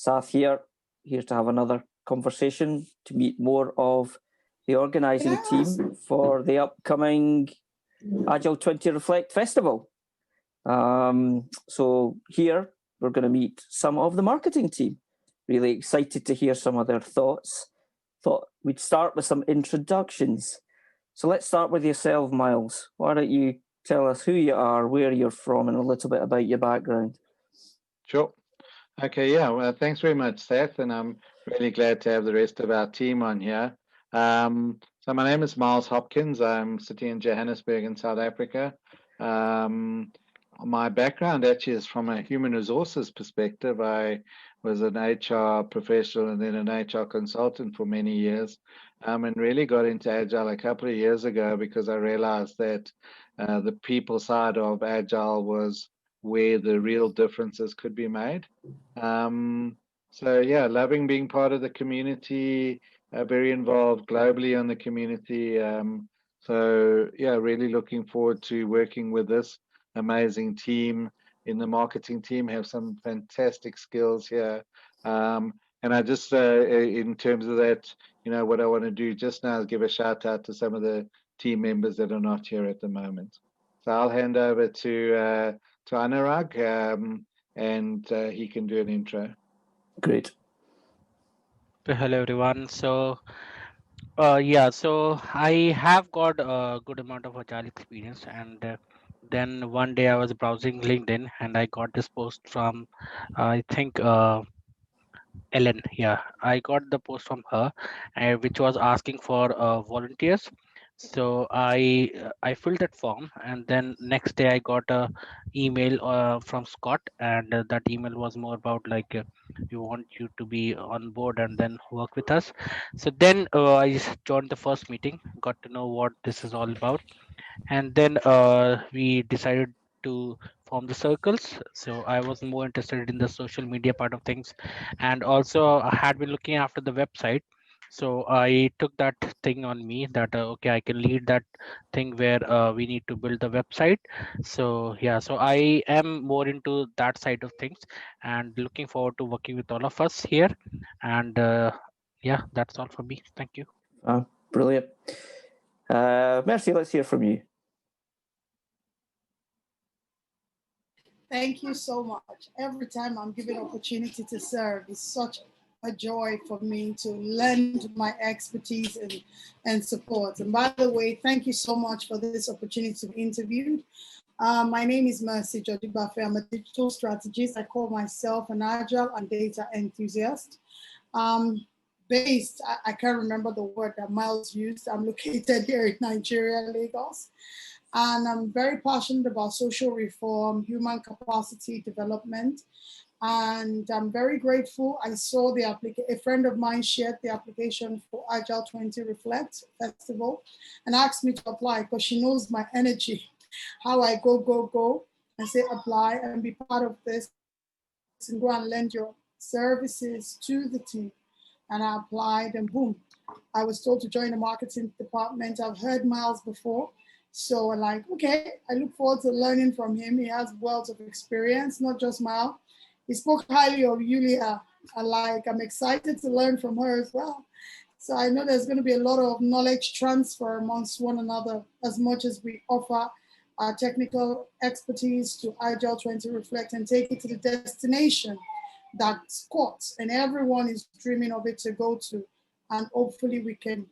Sath here to have another conversation, to meet more of the organising team for the upcoming Agile 20 Reflect Festival. So here we're going to meet some of the marketing team. Really excited to hear some of their thoughts. Thought we'd start with some introductions. So let's start with yourself, Myles. Why don't you tell us who you are, where you're from, and a little bit about your background? Sure. Okay, yeah, well, thanks very much, Seth, and I'm really glad to have the rest of our team on here. So my name is Myles Hopkins. I'm sitting in Johannesburg in South Africa. My background actually is from a human resources perspective. I was an HR professional and then an HR consultant for many years, and really got into Agile a couple of years ago because I realized that the people side of Agile was where the real differences could be made. So yeah, loving being part of the community, very involved globally on the community. So yeah, really looking forward to working with this amazing team in the marketing team, have some fantastic skills here. And I just, in terms of that, what I want to do just now is give a shout out to some of the team members that are not here at the moment. So I'll hand over to Anurag, and he can do an intro. Great. Hello everyone. So so I have got a good amount of agile experience, and then one day I was browsing LinkedIn and I got this post from I think Ellen. Yeah, I got the post from her, which was asking for volunteers. So I filled that form, and then next day I got a email from Scott, and that email was more about like we want you to be on board and then work with us. So then I just joined the first meeting, got to know what this is all about, and then we decided to form the circles. So I was more interested in the social media part of things, and also I had been looking after the website. So I took that thing on me that okay, I can lead that thing where we need to build the website. So yeah, so I am more into that side of things and looking forward to working with all of us here. And yeah, that's all from me. Thank you. Brilliant. Mercy, let's hear from you. Thank you so much. Every time I'm given opportunity to serve, it's such a joy for me to lend my expertise and support. And by the way, thank you so much for this opportunity to be interviewed. My name is Mercy Jodibafe. I'm a digital strategist. I call myself an agile and data enthusiast. I can't remember the word that Myles used. I'm located here in Nigeria, Lagos. And I'm very passionate about social reform, human capacity development. And I'm very grateful. I saw a friend of mine shared the application for Agile 20 Reflect Festival and asked me to apply because she knows my energy, how I go, and say apply and be part of this and go and lend your services to the team. And I applied and boom, I was told to join the marketing department. I've heard Myles before. So like, okay, I look forward to learning from him. He has wealth of experience, not just Myles. He spoke highly of Yulia. I'm excited to learn from her as well. So I know there's going to be a lot of knowledge transfer amongst one another as much as we offer our technical expertise to Agile 20 Reflect and take it to the destination that Scott and everyone is dreaming of it to go to. And hopefully we can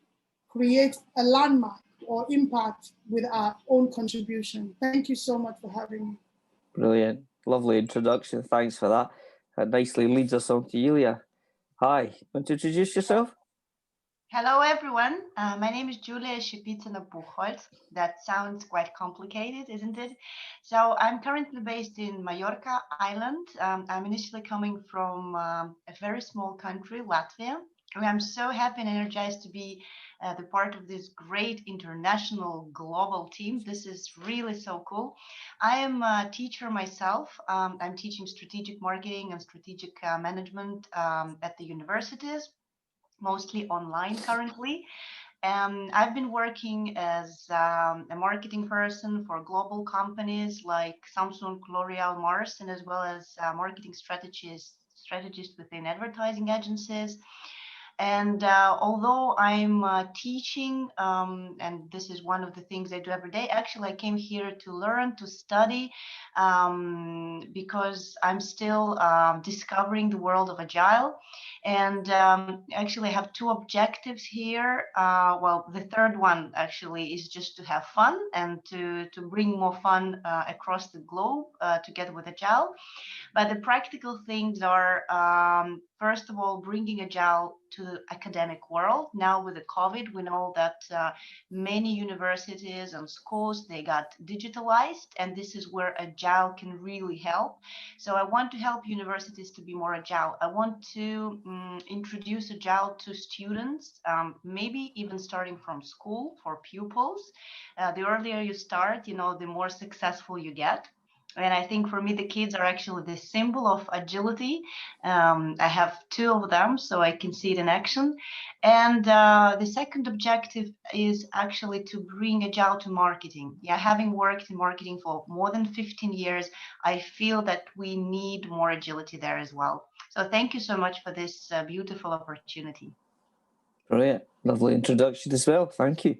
create a landmark or impact with our own contribution. Thank you so much for having me. Brilliant. Lovely introduction. Thanks for that. That nicely leads us on to Julia. Hi. Want to introduce yourself? Hello, everyone. My name is Julia Shipitsina-Buchholz. That sounds quite complicated, isn't it? So I'm currently based in Mallorca Island. I'm initially coming from a very small country, Latvia. And I'm so happy and energized to be the part of this great international global team. This is really so cool. I am a teacher myself. I'm teaching strategic marketing and strategic management at the universities, mostly online currently. I've been working as a marketing person for global companies like Samsung, L'Oreal, Mars, and as well as marketing strategist strategist within advertising agencies. And although I'm teaching, and this is one of the things I do every day, actually I came here to learn, to study, because I'm still discovering the world of Agile. And actually I have two objectives here. Well, the third one actually is just to have fun and to bring more fun across the globe together with Agile. But the practical things are, first of all, bringing Agile to the academic world. Now with the COVID, we know that many universities and schools, they got digitalized, and this is where Agile can really help. So I want to help universities to be more Agile. I want to introduce Agile to students, maybe even starting from school for pupils. The earlier you start, the more successful you get. And I think for me, the kids are actually the symbol of agility. I have two of them, so I can see it in action. And the second objective is actually to bring Agile to marketing. Yeah, having worked in marketing for more than 15 years, I feel that we need more agility there as well. So thank you so much for this beautiful opportunity. Brilliant. Lovely introduction as well. Thank you.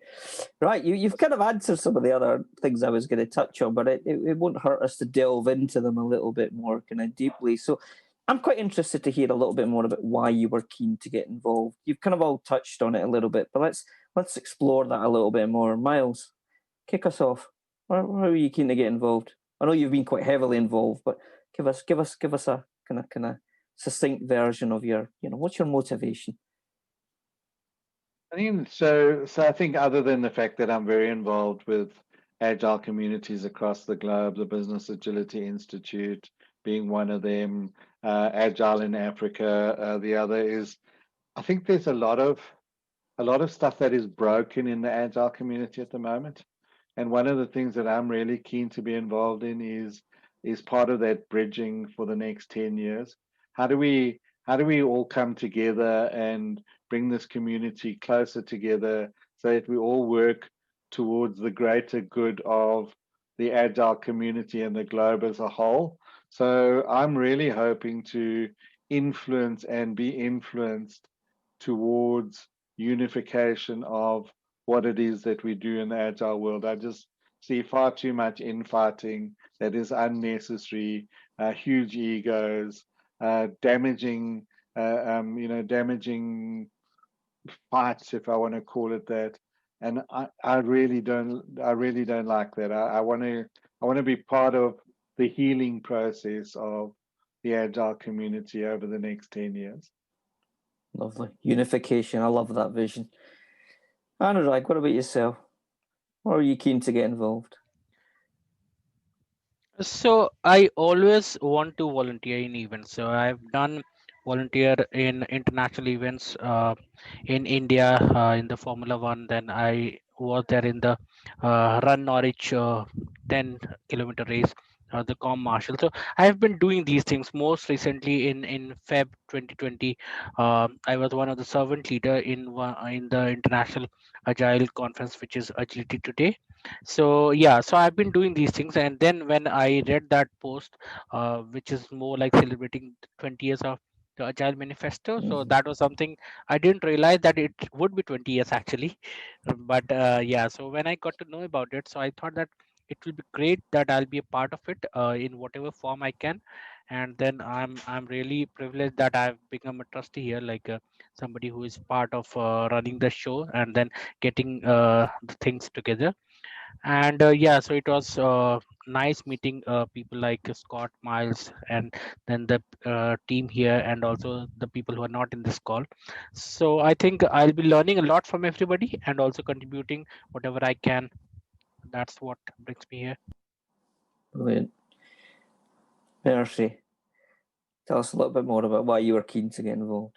Right, you've kind of answered some of the other things I was going to touch on, but it won't hurt us to delve into them a little bit more kind of deeply. So I'm quite interested to hear a little bit more about why you were keen to get involved. You've kind of all touched on it a little bit, but let's explore that a little bit more. Myles, kick us off. Why are you keen to get involved? I know you've been quite heavily involved, but give us a kind of succinct version of your, what's your motivation? I think so. I think other than the fact that I'm very involved with Agile communities across the globe, the Business Agility Institute being one of them, Agile in Africa, the other is, I think there's a lot of stuff that is broken in the Agile community at the moment. And one of the things that I'm really keen to be involved in is part of that bridging for the next 10 years. How do we all come together and bring this community closer together so that we all work towards the greater good of the Agile community and the globe as a whole? So I'm really hoping to influence and be influenced towards unification of what it is that we do in the Agile world. I just see far too much infighting that is unnecessary, huge egos, damaging fights, if I want to call it that. And I really don't like that. I want to be part of the healing process of the Agile community over the next 10 years. Lovely. Unification. I love that vision. Anurag, what about yourself? Why are you keen to get involved? So I always want to volunteer in events. So I've done volunteer in international events in India in the Formula One. Then I was there in the Run Norwich 10-kilometer race, the Com Marshal. So I've been doing these things. Most recently in Feb 2020, I was one of the servant leader in the International Agile Conference, which is Agility Today. So yeah, so I've been doing these things, and then when I read that post, which is more like celebrating 20 years of the Agile Manifesto, so that was something I didn't realize that it would be 20 years actually. But yeah, so when I got to know about it, so I thought that it will be great that I'll be a part of it in whatever form I can. And then I'm really privileged that I've become a trustee here, like somebody who is part of running the show and then getting the things together. And yeah, so it was nice meeting people like Scott, Myles, and then the team here, and also the people who are not in this call. So I think I'll be learning a lot from everybody and also contributing whatever I can. That's what brings me here. Brilliant. Mercy, tell us a little bit more about why you were keen to get involved.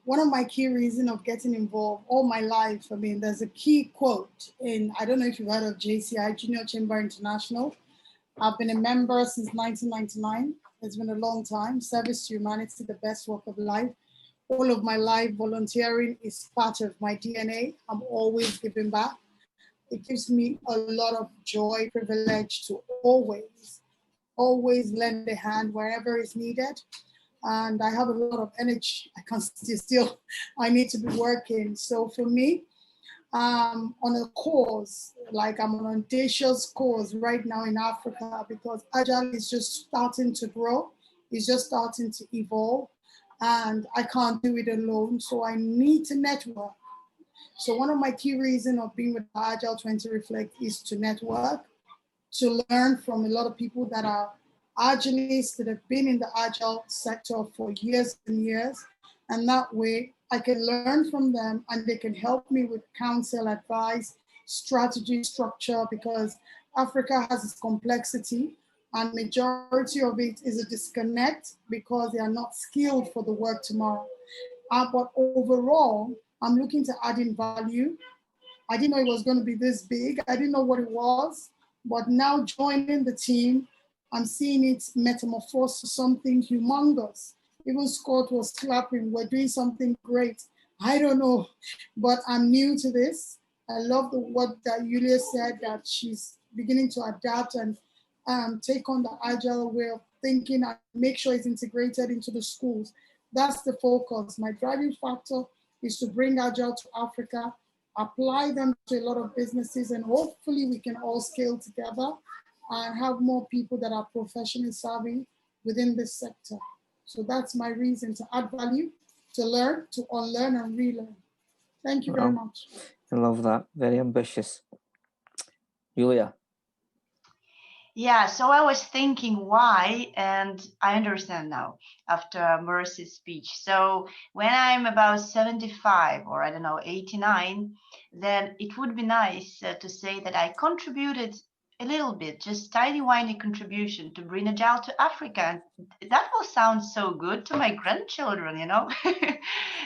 One of my key reasons of getting involved all my life, I mean, there's a key quote in, I don't know if you've heard of JCI, Junior Chamber International. I've been a member since 1999. It's been a long time. Service to humanity, the best work of life. All of my life, volunteering is part of my DNA. I'm always giving back. It gives me a lot of joy, privilege to always always lend a hand wherever it's needed. And I have a lot of energy. I can't still, I need to be working. So for me, on a course, like I'm on an audacious course right now in Africa, because Agile is just starting to grow. It's just starting to evolve, and I can't do it alone. So I need to network. So one of my key reasons of being with Agile 20 Reflect is to network, to learn from a lot of people that are Agilists that have been in the Agile sector for years and years. And that way I can learn from them and they can help me with counsel, advice, strategy, structure, because Africa has its complexity and majority of it is a disconnect because they are not skilled for the work tomorrow. But overall, I'm looking to add in value. I didn't know it was going to be this big. I didn't know what it was, but now joining the team, I'm seeing it metamorphose to something humongous. Even Scott was clapping, we're doing something great. I don't know, but I'm new to this. I love what that Julia said, that she's beginning to adapt and take on the Agile way of thinking and make sure it's integrated into the schools. That's the focus. My driving factor is to bring Agile to Africa, apply them to a lot of businesses, and hopefully we can all scale together and have more people that are professionally savvy within this sector. So that's my reason, to add value, to learn, to unlearn and relearn. Thank you very much. I love that. Very ambitious. Julia. Yeah, so I was thinking why, and I understand now after Mercy's speech. So when I'm about 75 or I don't know, 89, then it would be nice to say that I contributed a little bit, just tiny whiny contribution to bring Agile to Africa. And that will sound so good to my grandchildren, you know.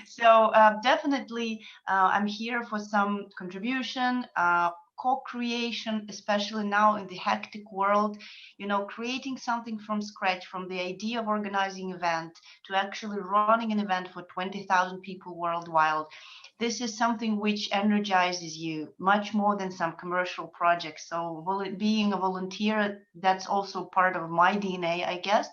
So definitely I'm here for some contribution, co-creation, especially now in the hectic world, you know, creating something from scratch, from the idea of organizing an event to actually running an event for 20,000 people worldwide. This is something which energizes you much more than some commercial projects. So being a volunteer, that's also part of my DNA, I guess.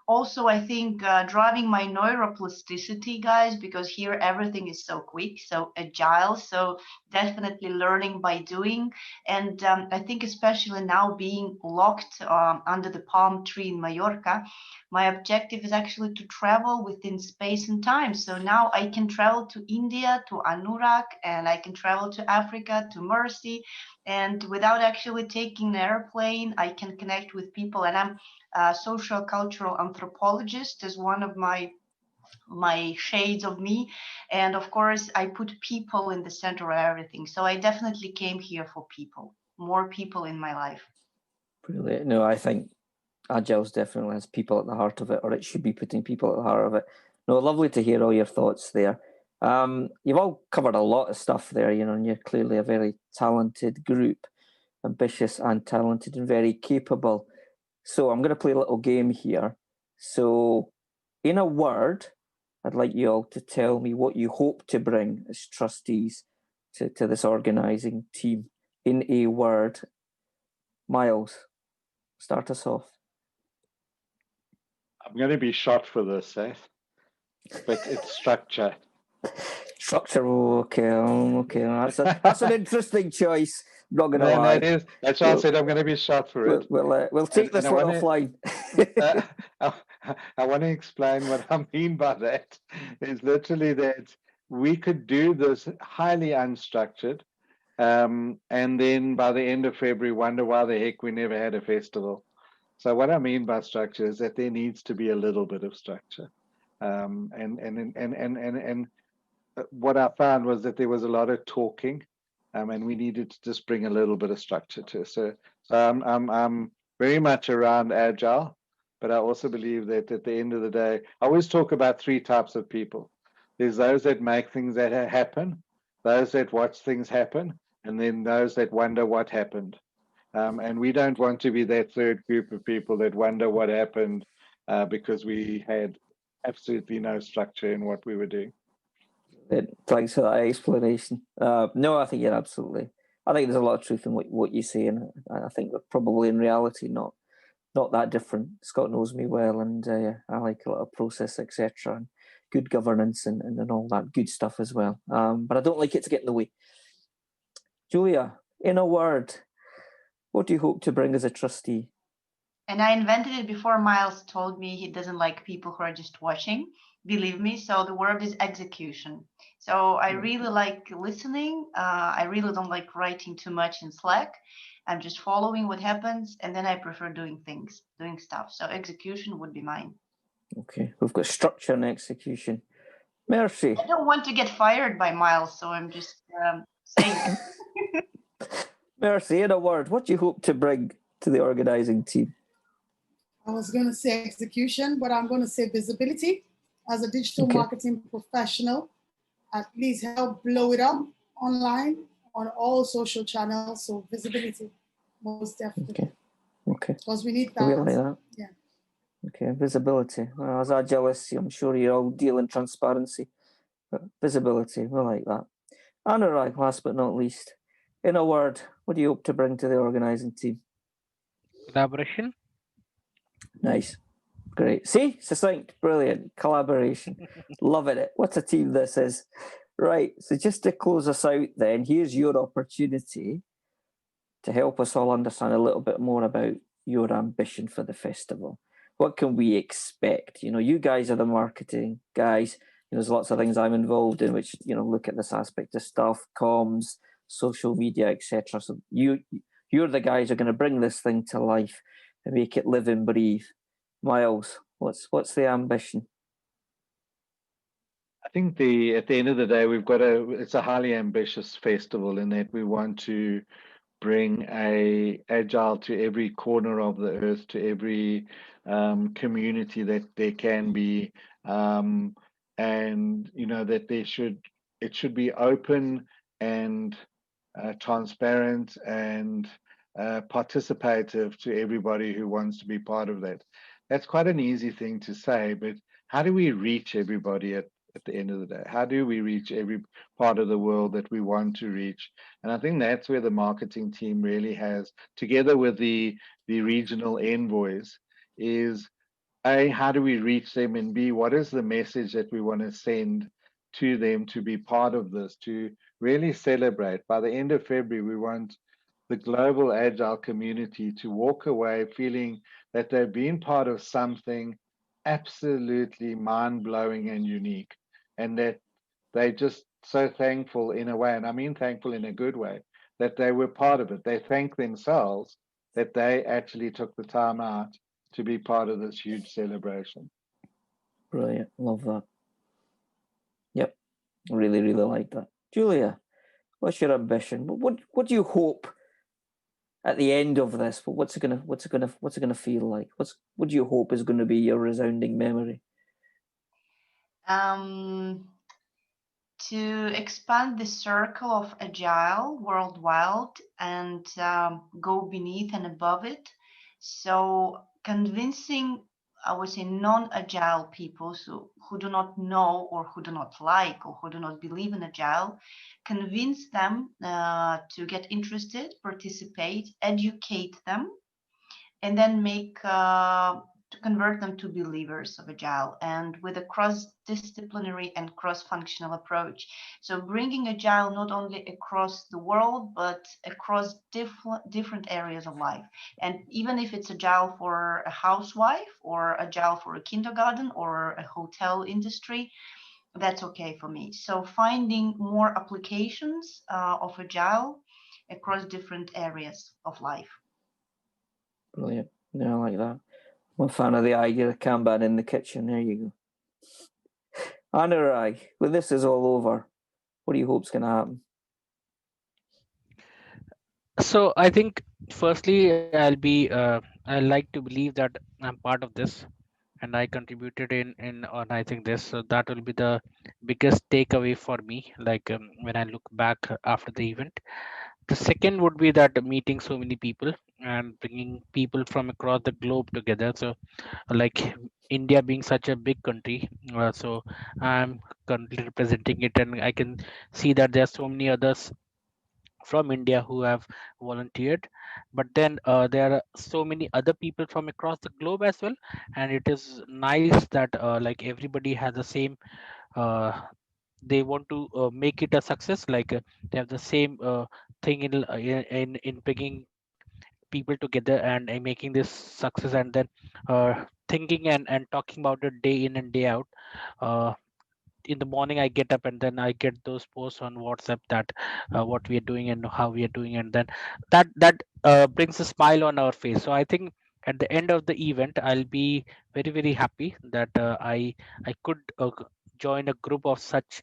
Also, I think driving my neuroplasticity, guys, because here everything is so quick, so agile, so definitely learning by doing. And I think especially now being locked under the palm tree in Mallorca, my objective is actually to travel within space and time. So now I can travel to India, to Anurak, and I can travel to Africa, to Mercy. And without actually taking an airplane, I can connect with people. And I'm social cultural anthropologist is one of my shades of me, and of course I put people in the center of everything. So I definitely came here for people, more people in my life. Brilliant. No, I think Agile's definitely has people at the heart of it, or it should be putting people at the heart of it. No, lovely to hear all your thoughts there. You've all covered a lot of stuff there, you know, and you're clearly a very talented group, ambitious and talented and very capable. So I'm going to play a little game here. So in a word, I'd like you all to tell me what you hope to bring as trustees to this organising team. In a word. Myles, start us off. I'm going to be shot for this, Sath, but it's structure. Structure, okay. That's an interesting choice. Not going to lie. That's why I said I'm going to be shot for it. We'll take this one offline. I want to explain what I mean by that. Is literally that we could do this highly unstructured, and then by the end of February, wonder why the heck we never had a festival. So what I mean by structure is that there needs to be a little bit of structure, and what I found was that there was a lot of talking, and we needed to just bring a little bit of structure to it. So I'm very much around Agile, but I also believe that at the end of the day, I always talk about three types of people. There's those that make things that happen, those that watch things happen, and then those that wonder what happened. And we don't want to be that third group of people that wonder what happened because we had absolutely no structure in what we were doing. Thanks for that explanation. No, I think you're absolutely. I think there's a lot of truth in what you say, and I think that probably in reality not not that different. Scott knows me well, and I like a lot of process, etc., and good governance and all that good stuff as well. But I don't like it to get in the way. Julia, in a word, what do you hope to bring as a trustee? And I invented it before Myles told me he doesn't like people who are just watching. Believe me. So the word is execution. So I really like listening. I really don't like writing too much in Slack. I'm just following what happens, and then I prefer doing stuff. So execution would be mine. Okay, we've got structure and execution. Mercy. I don't want to get fired by Myles, so I'm just saying. Mercy, in a word, what do you hope to bring to the organising team? I was going to say execution, but I'm going to say visibility. As a digital marketing professional, at least help blow it up online on all social channels. So visibility, most definitely. Okay. Because we need that. We like that. Yeah. Okay, visibility. Well, as Agilists, I'm sure you all deal in transparency, but visibility, we like that. Anurag, last but not least, in a word, what do you hope to bring to the organising team? Collaboration. Nice. Great. See? Succinct. Brilliant. Collaboration. Loving it. What a team this is. Right. So just to close us out then, here's your opportunity to help us all understand a little bit more about your ambition for the festival. What can we expect? You know, you guys are the marketing guys. You know, there's lots of things I'm involved in, which, you know, look at this aspect of stuff, comms, social media, etc. So you're the guys who are going to bring this thing to life and make it live and breathe. Myles, what's the ambition? I think at the end of the day, it's a highly ambitious festival in that we want to bring Agile to every corner of the earth, to every community that there can be, and you know that it should be open and transparent and participative to everybody who wants to be part of that. That's quite an easy thing to say, but how do we reach everybody at the end of the day? How do we reach every part of the world that we want to reach? And I think that's where the marketing team really has, together with the regional envoys, is A, how do we reach them? And B, what is the message that we want to send to them to be part of this, to really celebrate? By the end of February, we want the global Agile community to walk away feeling that they've been part of something absolutely mind-blowing and unique, and that they're just so thankful in a way, and I mean thankful in a good way, that they were part of it. They thank themselves that they actually took the time out to be part of this huge celebration. Brilliant. Love that. Yep. Really, really like that. Julia, what's your ambition? What do you hope at the end of this? What's it gonna feel like? What do you hope is going to be your resounding memory? To expand the circle of Agile worldwide and go beneath and above it. So convincing, I would say, non-Agile people who do not know or who do not like or who do not believe in Agile, convince them to get interested, participate, educate them, and then to convert them to believers of Agile, and with a cross-disciplinary and cross-functional approach. So bringing Agile not only across the world, but across different areas of life. And even if it's Agile for a housewife or Agile for a kindergarten or a hotel industry, that's okay for me. So finding more applications of Agile across different areas of life. Brilliant. Yeah, I like that. I'm a fan of the idea of Kanban in the kitchen. There you go. Anurag, when this is all over, what do you hope's going to happen? So I think firstly I like to believe that I'm part of this and I contributed in organizing this. So that will be the biggest takeaway for me. Like when I look back after the event. The second would be that meeting so many people and bringing people from across the globe together. So like India being such a big country, so I'm currently representing it, and I can see that there are so many others from India who have volunteered, but then there are so many other people from across the globe as well, and it is nice that like everybody has the same. They want to make it a success. Like they have the same thing in bringing people together and making this success, and then thinking and talking about it day in and day out. Uh, in the morning I get up and then I get those posts on WhatsApp that what we are doing and how we are doing, and then that brings a smile on our face. So I think at the end of the event I'll be very happy that I could join a group of such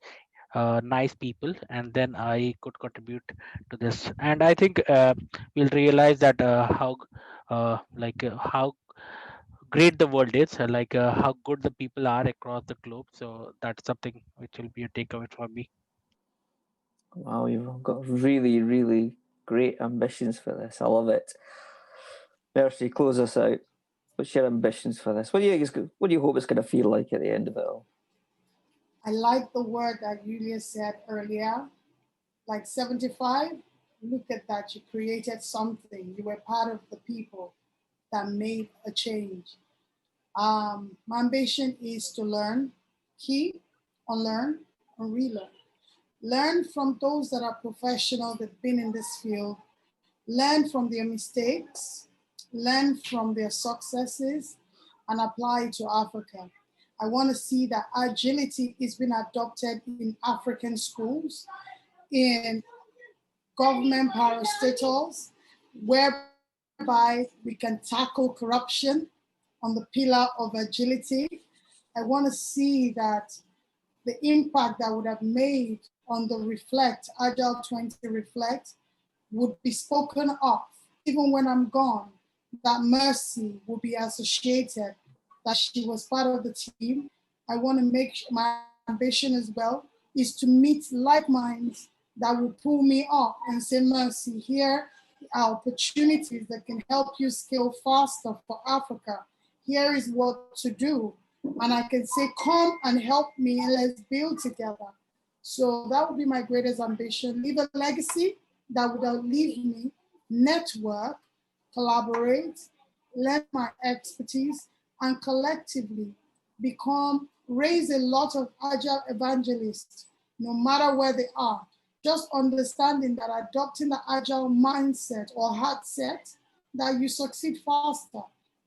nice people, and then I could contribute to this. And I think we'll realize that how great the world is, how good the people are across the globe. So that's something which will be a takeaway for me. Wow, you've got really great ambitions for this. I love it. Mercy, close us out. What's your ambitions for this? What do you hope it's going to feel like at the end of it all? I like the word that Julia said earlier, like 75. Look at that. You created something. You were part of the people that made a change. My ambition is to learn, keep, unlearn, and relearn. Learn from those that are professional, that've been in this field. Learn from their mistakes, learn from their successes, and apply it to Africa. I want to see that agility is being adopted in African schools, in government parastatals, whereby we can tackle corruption on the pillar of agility. I want to see that the impact that would have made on the Reflect, Agile 20 Reflect, would be spoken of. Even when I'm gone, that Mercy will be associated, that she was part of the team. I want to make my ambition as well is to meet like minds that will pull me up and say, Mercy, here are opportunities that can help you scale faster for Africa. Here is what to do. And I can say, come and help me and let's build together. So that would be my greatest ambition. Leave a legacy that would outlive me, network, collaborate, lend my expertise, and collectively raise a lot of agile evangelists, no matter where they are. Just understanding that adopting the agile mindset or heart set, that you succeed faster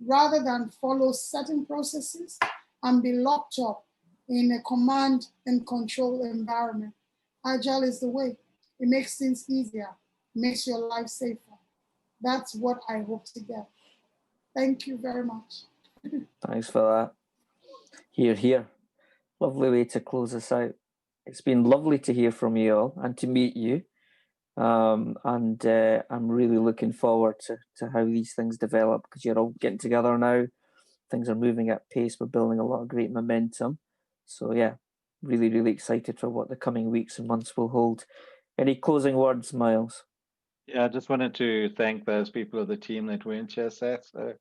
rather than follow certain processes and be locked up in a command and control environment. Agile is the way. It makes things easier, makes your life safer. That's what I hope to get. Thank you very much. Thanks for that. Here. Lovely way to close this out. It's been lovely to hear from you all and to meet you. And I'm really looking forward to how these things develop, because you're all getting together now. Things are moving at pace. We're building a lot of great momentum. So yeah, really excited for what the coming weeks and months will hold. Any closing words, Myles? Yeah, I just wanted to thank those people of the team that weren't here, Sath. So,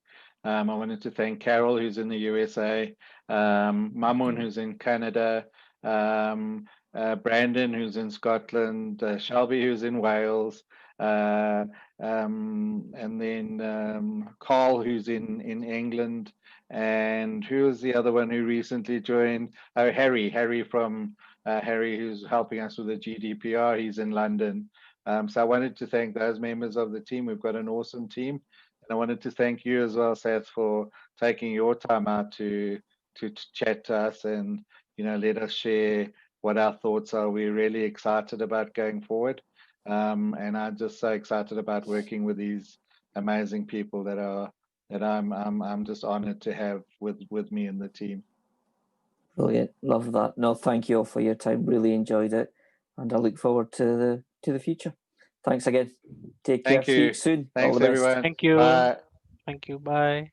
I wanted to thank Carol, who's in the USA, Mamun, who's in Canada, Brandon, who's in Scotland, Shelby, who's in Wales, and then Carl, who's in England, and who was the other one who recently joined? Oh, Harry from Harry, who's helping us with the GDPR. He's in London. So I wanted to thank those members of the team. We've got an awesome team. And I wanted to thank you as well, Sath, for taking your time out to chat to us and, let us share what our thoughts are. We're really excited about going forward. And I'm just so excited about working with these amazing people that I'm just honored to have with me in the team. Brilliant. Love that. No, thank you all for your time. Really enjoyed it. And I look forward to the future. Thanks again. Take care. Thank you. See you soon. Thanks, all the best. everyone. Thank you. Bye. Thank you. Bye.